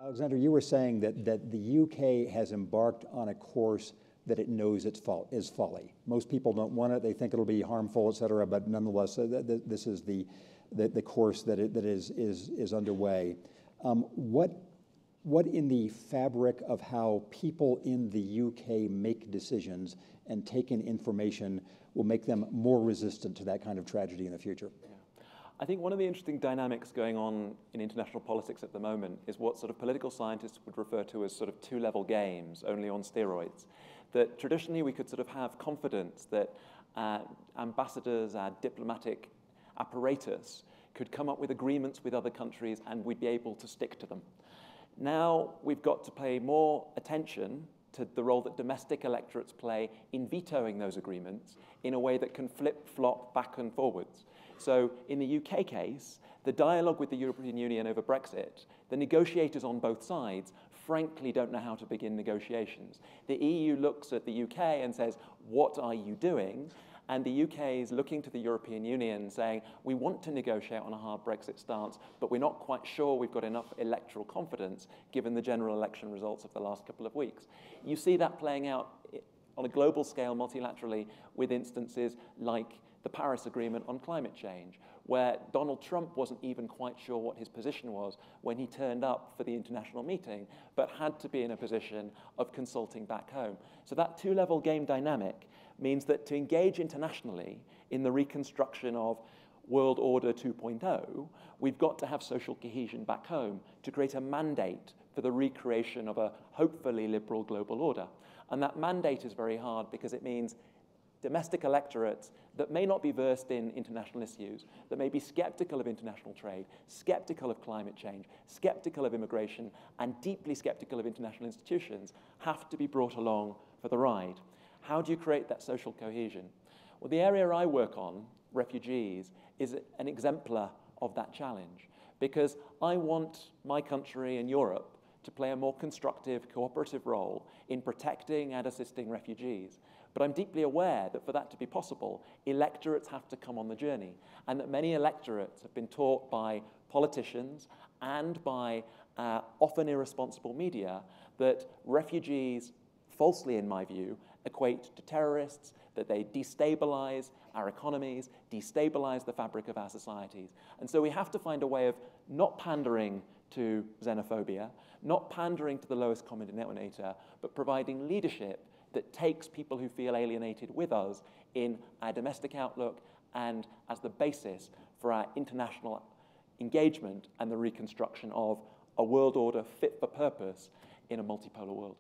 Alexander, you were saying that the UK has embarked on a course that it knows is folly. Most people don't want it; they think it'll be harmful, et cetera. But nonetheless, this is the course that is underway. What in the fabric of how people in the UK make decisions and take in information will make them more resistant to that kind of tragedy in the future? Yeah. I think one of the interesting dynamics going on in international politics at the moment is what sort of political scientists would refer to as sort of two-level games, only on steroids. That traditionally we could sort of have confidence that ambassadors, our diplomatic apparatus, could come up with agreements with other countries and we'd be able to stick to them. Now we've got to pay more attention to the role that domestic electorates play in vetoing those agreements in a way that can flip-flop back and forwards. So in the UK case, the dialogue with the European Union over Brexit, the negotiators on both sides frankly don't know how to begin negotiations. The EU looks at the UK and says, what are you doing? And the UK is looking to the European Union saying, we want to negotiate on a hard Brexit stance, but we're not quite sure we've got enough electoral confidence given the general election results of the last couple of weeks. You see that playing out on a global scale multilaterally with instances like the Paris Agreement on climate change, where Donald Trump wasn't even quite sure what his position was when he turned up for the international meeting, but had to be in a position of consulting back home. So that two-level game dynamic means that to engage internationally in the reconstruction of World Order 2.0, we've got to have social cohesion back home to create a mandate for the recreation of a hopefully liberal global order. And that mandate is very hard because it means domestic electorates that may not be versed in international issues, that may be skeptical of international trade, skeptical of climate change, skeptical of immigration, and deeply skeptical of international institutions, have to be brought along for the ride. How do you create that social cohesion? Well, the area I work on, refugees, is an exemplar of that challenge, because I want my country and Europe to play a more constructive, cooperative role in protecting and assisting refugees. But I'm deeply aware that for that to be possible, electorates have to come on the journey, and that many electorates have been taught by politicians and by often irresponsible media that refugees, falsely in my view, equate to terrorists, that they destabilize our economies, destabilize the fabric of our societies. And so we have to find a way of not pandering to xenophobia, not pandering to the lowest common denominator, but providing leadership that takes people who feel alienated with us in our domestic outlook and as the basis for our international engagement and the reconstruction of a world order fit for purpose in a multipolar world.